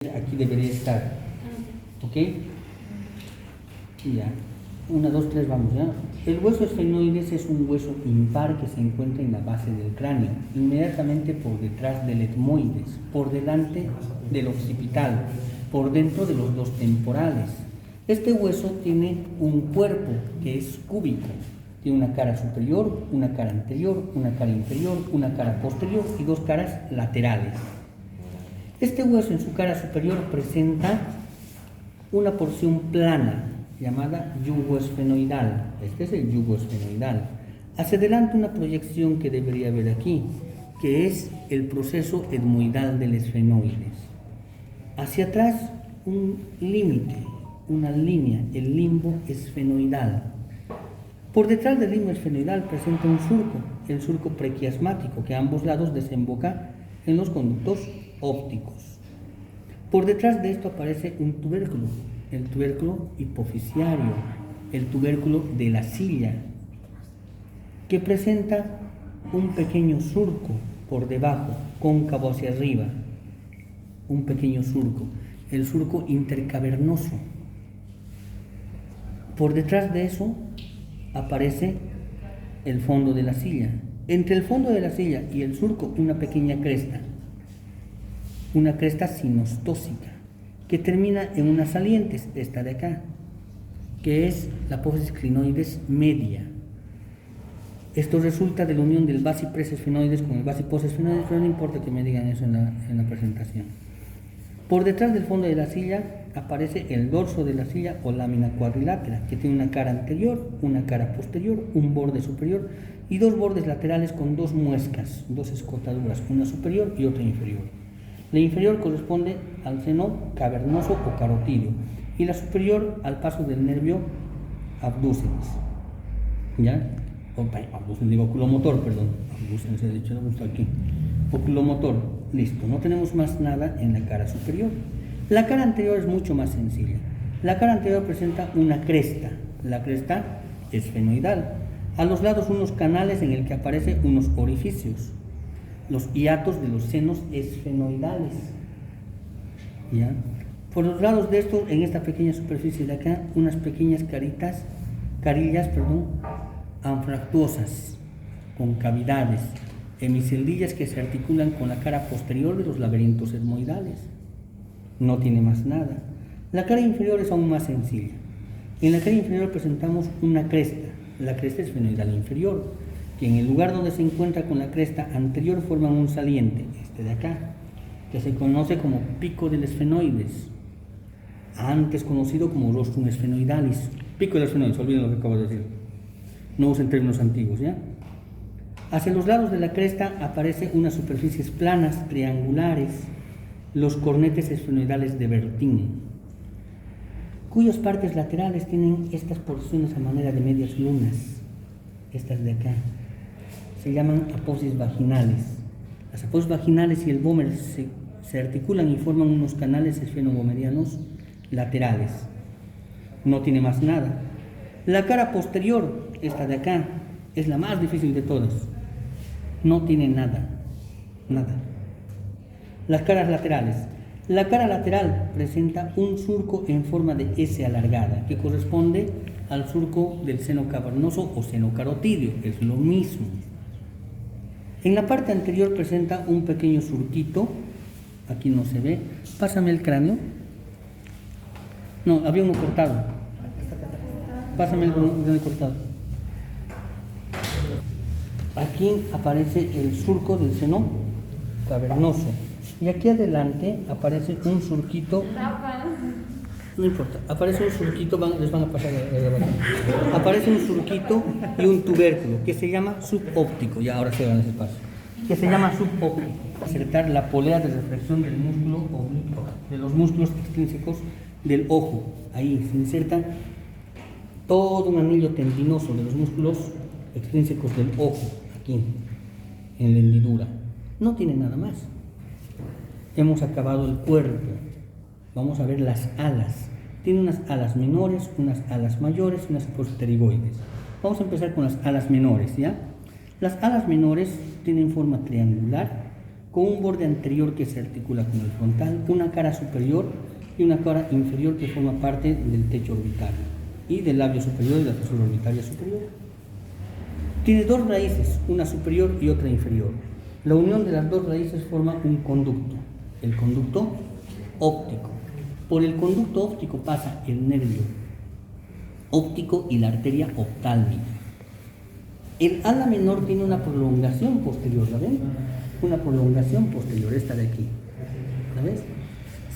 Aquí debería estar, ¿ok? Y ya, 1, 2, 3, vamos ya. El hueso esfenoides es un hueso impar que se encuentra en la base del cráneo, inmediatamente por detrás del etmoides, por delante del occipital, por dentro de los dos temporales. Este hueso tiene un cuerpo que es cúbico, tiene una cara superior, una cara anterior, una cara inferior, una cara posterior y dos caras laterales. Este hueso en su cara superior presenta una porción plana llamada yugo esfenoidal. Este es el yugo esfenoidal. Hacia adelante una proyección que debería haber aquí, que es el proceso etmoidal del esfenoides. Hacia atrás un límite, una línea, el limbo esfenoidal. Por detrás del limbo esfenoidal presenta un surco, el surco prequiasmático, que a ambos lados desemboca en los conductos ópticos. Por detrás de esto aparece un tubérculo, el tubérculo hipofisiario, el tubérculo de la silla, que presenta un pequeño surco por debajo, cóncavo hacia arriba, un pequeño surco, el surco intercavernoso. Por detrás de eso aparece el fondo de la silla. Entre el fondo de la silla y el surco, una pequeña cresta, una cresta sinostósica, que termina en unas salientes, esta de acá, que es la apófisis clinoides media. Esto resulta de la unión del basipress esfenoides con el basipos esfenoides, pero no importa que me digan eso en la presentación. Por detrás del fondo de la silla aparece el dorso de la silla o lámina cuadrilátera, que tiene una cara anterior, una cara posterior, un borde superior y dos bordes laterales con dos muescas, dos escotaduras, una superior y otra inferior. La inferior corresponde al seno cavernoso o carotídeo y la superior al paso del nervio abducens. ¿Ya? Abducens, digo oculomotor, perdón. Abducens, he dicho, no gusta aquí. Oculomotor, listo. No tenemos más nada en la cara superior. La cara anterior es mucho más sencilla. La cara anterior presenta una cresta, la cresta esfenoidal. A los lados unos canales en el que aparecen unos orificios, los hiatos de los senos esfenoidales. ¿Ya? Por los lados de esto, en esta pequeña superficie de acá, unas pequeñas carillas, anfractuosas, con cavidades, hemiceldillas que se articulan con la cara posterior de los laberintos etmoidales. No tiene más nada. La cara inferior es aún más sencilla. En la cara inferior presentamos una cresta, la cresta esfenoidal inferior, que en el lugar donde se encuentra con la cresta anterior forman un saliente, este de acá, que se conoce como pico del esfenoides, antes conocido como rostrum esfenoidalis. Pico del esfenoides, olviden lo que acabo de decir. No usen términos antiguos, ¿ya? Hacia los lados de la cresta aparecen unas superficies planas, triangulares, los cornetes esfenoidales de Bertin, cuyas partes laterales tienen estas porciones a manera de medias lunas, estas de acá. Se llaman apófisis vaginales. Las apófisis vaginales y el vómer se articulan y forman unos canales esfenovomerianos laterales. No tiene más nada. La cara posterior, esta de acá, es la más difícil de todas. No tiene nada. Las caras laterales. La cara lateral presenta un surco en forma de S alargada, que corresponde al surco del seno cavernoso o seno carotídeo, es lo mismo. En la parte anterior presenta un pequeño surquito, aquí no se ve. Pásame el cráneo. No, había uno cortado. Pásame el cráneo cortado. Aquí aparece el surco del seno cavernoso. Y aquí adelante aparece un surquito. No importa, aparece un surquito, les van a pasar aparece un surquito y un tubérculo que se llama subóptico, ya ahora se van a ese paso, que se llama subóptico. Insertar la polea de reflexión del músculo oblicuo, de los músculos extrínsecos del ojo. Ahí se inserta todo un anillo tendinoso de los músculos extrínsecos del ojo, aquí, en la hendidura. No tiene nada más. Hemos acabado el cuerpo. Vamos a ver las alas. Tiene unas alas menores, unas alas mayores y unas pterigoides. Vamos a empezar con las alas menores, ¿ya? Las alas menores tienen forma triangular, con un borde anterior que se articula con el frontal, una cara superior y una cara inferior que forma parte del techo orbitario y del labio superior y de la fisura orbitaria superior. Tiene dos raíces, una superior y otra inferior. La unión de las dos raíces forma un conducto, el conducto óptico. Por el conducto óptico pasa el nervio óptico y la arteria oftálmica. El ala menor tiene una prolongación posterior, ¿la ven? Una prolongación posterior, esta de aquí, ¿la ves?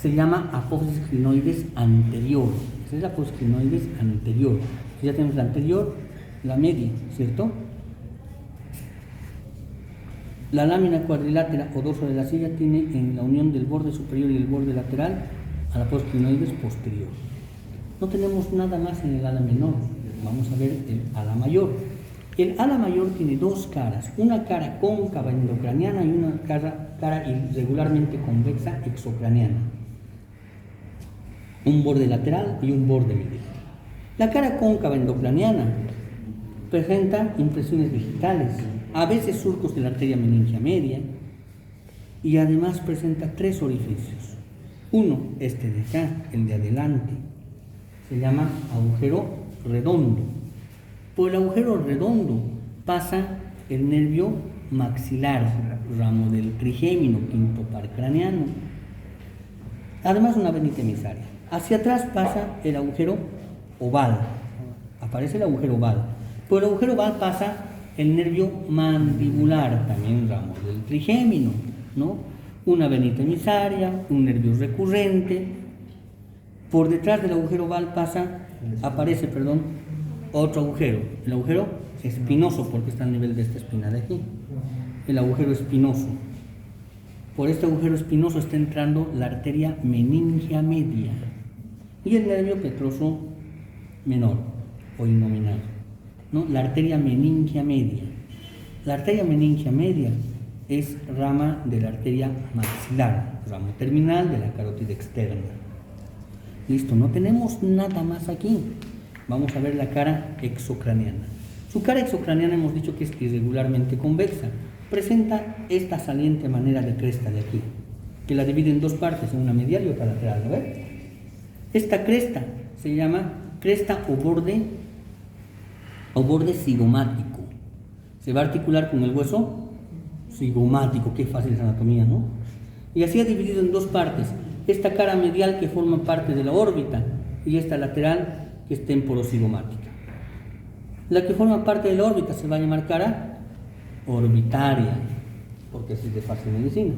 Se llama apófisis clinoides anterior. Esa es la apófisis clinoides anterior. Ya tenemos la anterior, la media, ¿cierto? La lámina cuadrilátera o dorso de la silla tiene en la unión del borde superior y el borde lateral a la apófisis clinoides posterior. No tenemos nada más en el ala menor. Vamos a ver el ala mayor. El ala mayor tiene dos caras, una cara cóncava endocraniana y una cara irregularmente convexa exocraniana. Un borde lateral y un borde medial. La cara cóncava endocraniana presenta impresiones digitales, a veces surcos de la arteria meningia media, y además presenta tres orificios. Uno, este de acá, el de adelante, se llama agujero redondo. Por el agujero redondo pasa el nervio maxilar, ramo del trigémino, quinto par craneano. Además una venita emisaria. Hacia atrás pasa el agujero oval, aparece el agujero oval. Por el agujero oval pasa el nervio mandibular, también ramo del trigémino, ¿no? Una venita emisaria, un nervio recurrente. Por detrás del agujero oval aparece otro agujero, el agujero espinoso, porque está al nivel de esta espina de aquí, el agujero espinoso. Por este agujero espinoso está entrando la arteria meningia media y el nervio petroso menor o innominal, ¿no? La arteria meningia media. La arteria meningia media es rama de la arteria maxilar, ramo terminal de la carótida externa. Listo, no tenemos nada más aquí. Vamos a ver la cara exocraniana. Su cara exocraniana hemos dicho que es irregularmente convexa. Presenta esta saliente manera de cresta de aquí, que la divide en dos partes, una medial y otra lateral, ¿no ves? Esta cresta se llama cresta o borde cigomático. Se va a articular con el hueso cigomático, qué fácil es anatomía, ¿no? Y así ha dividido en dos partes. Esta cara medial que forma parte de la órbita y esta lateral que es temporocigomática. La que forma parte de la órbita se va a llamar cara orbitaria, porque así es de fácil medicina.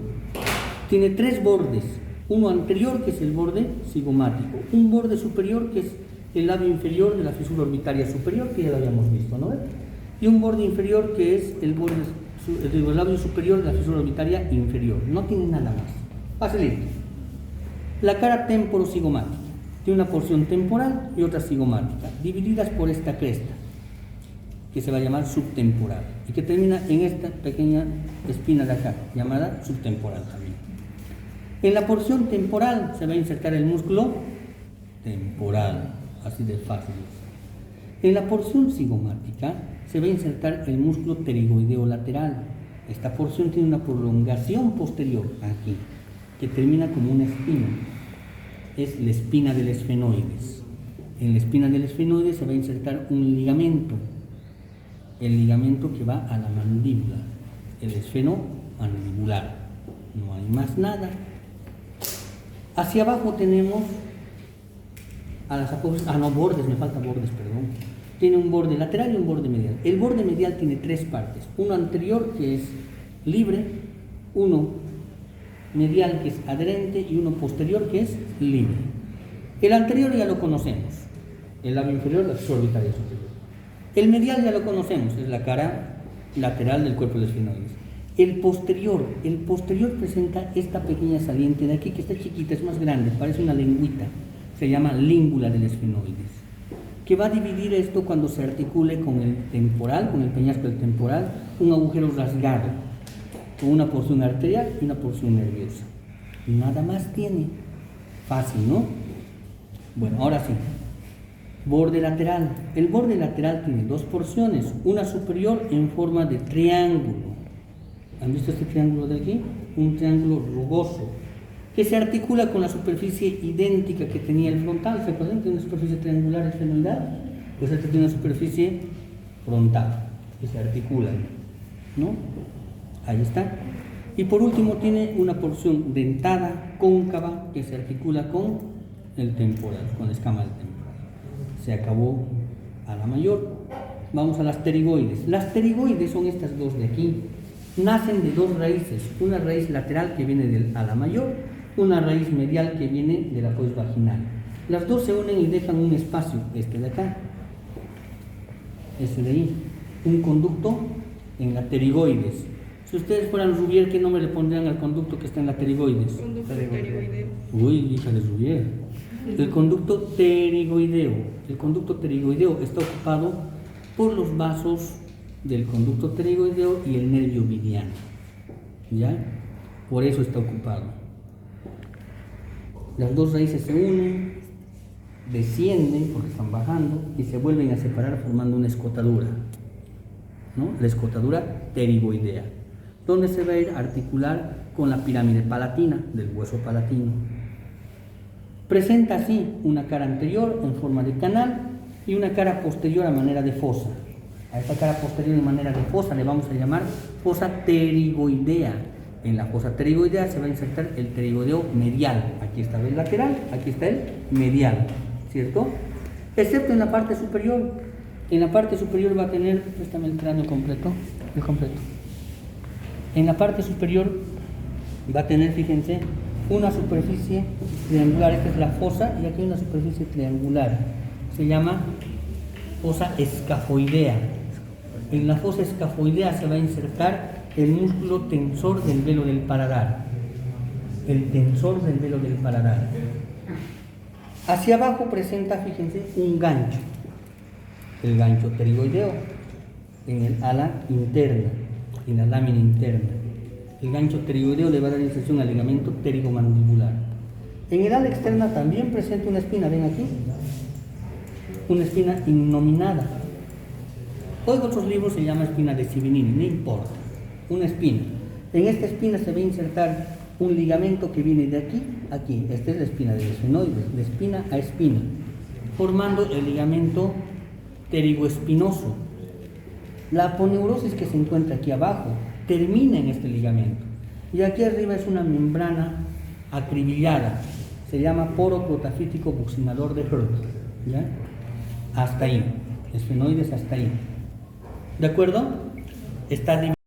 Tiene tres bordes, uno anterior que es el borde cigomático, un borde superior que es el labio inferior de la fisura orbitaria superior, que ya lo habíamos visto, ¿no? Y un borde inferior que es el labio superior de la fisura orbitaria inferior. No tiene nada más. Facilito. La cara temporocigomática tiene una porción temporal y otra cigomática, divididas por esta cresta, que se va a llamar subtemporal, y que termina en esta pequeña espina de acá, llamada subtemporal también. En la porción temporal se va a insertar el músculo temporal, así de fácil. En la porción cigomática se va a insertar el músculo pterigoideo lateral. Esta porción tiene una prolongación posterior aquí, que termina como una espina. Es la espina del esfenoides. En la espina del esfenoides se va a insertar un ligamento, el ligamento que va a la mandíbula, el esfenomandibular. No hay más nada. Hacia abajo tenemos a las apófisis, bordes, me faltan bordes, perdón. Tiene un borde lateral y un borde medial. El borde medial tiene tres partes, uno anterior que es libre, uno medial que es adherente y uno posterior que es libre. El anterior ya lo conocemos, el labio inferior, la fisura orbitaria superior. El medial ya lo conocemos, es la cara lateral del cuerpo del esfenoides. El posterior presenta esta pequeña saliente de aquí, que está chiquita, es más grande, parece una lengüita, se llama língula del esfenoides, que va a dividir esto cuando se articule con el temporal, con el peñasco del temporal, un agujero rasgado, con una porción arterial y una porción nerviosa. Nada más tiene. Fácil, ¿no? Bueno, ahora sí. Borde lateral. El borde lateral tiene dos porciones, una superior en forma de triángulo. ¿Han visto este triángulo de aquí? un triángulo rugoso, que se articula con la superficie idéntica que tenía el frontal. ¿Se acuerdan que una superficie triangular esfenoidal? Pues esta tiene una superficie frontal, que se articula, ¿no? Ahí está. Y por último tiene una porción dentada, cóncava, que se articula con el temporal, con la escama del temporal. Se acabó ala mayor. Vamos a las pterigoides. Las pterigoides son estas dos de aquí. Nacen de dos raíces, una raíz lateral que viene del ala mayor, una raíz medial que viene de la fosa vaginal. Las dos se unen y dejan un espacio, este de acá, este de ahí, un conducto en la pterigoides. Si ustedes fueran Rubier, ¿qué nombre le pondrían al conducto que está en la pterigoides? Conducto pterigoideo. Uy, hija de Rubier. El conducto pterigoideo. El conducto pterigoideo está ocupado por los vasos del conducto pterigoideo y el nervio ovidiano. ¿Ya? Por eso está ocupado. Las dos raíces se unen, descienden porque están bajando y se vuelven a separar formando una escotadura, ¿no? La escotadura pterigoidea, donde se va a ir a articular con la pirámide palatina del hueso palatino. Presenta así una cara anterior en forma de canal y una cara posterior a manera de fosa. A esta cara posterior en manera de fosa le vamos a llamar fosa pterigoidea. En la fosa pterigoidea se va a insertar el pterigoideo medial. Aquí está el lateral, aquí está el medial, ¿cierto? Excepto en la parte superior. En la parte superior va a tener, préstame el cráneo completo, el completo. En la parte superior va a tener, fíjense, una superficie triangular. Esta es la fosa y aquí hay una superficie triangular. Se llama fosa escafoidea. En la fosa escafoidea se va a insertar el músculo tensor del velo del paladar. El tensor del velo del paladar. Hacia abajo presenta, fíjense, un gancho. El gancho pterigoideo en el ala interna, en la lámina interna. El gancho pterigoideo le va a dar inserción al ligamento pterigomandibular. En el ala externa también presenta una espina, ven aquí, una espina innominada. Hoy en otros libros se llama espina de Sibinini, no importa, una espina. En esta espina se va a insertar un ligamento que viene de aquí a aquí. Esta es la espina del esfenoide, de espina a espina, formando el ligamento pterigoespinoso. La aponeurosis que se encuentra aquí abajo termina en este ligamento. Y aquí arriba es una membrana acribillada. Se llama poro protafítico buccinador de Hertz. ¿Ya? Hasta ahí. Esfenoides hasta ahí. ¿De acuerdo? Está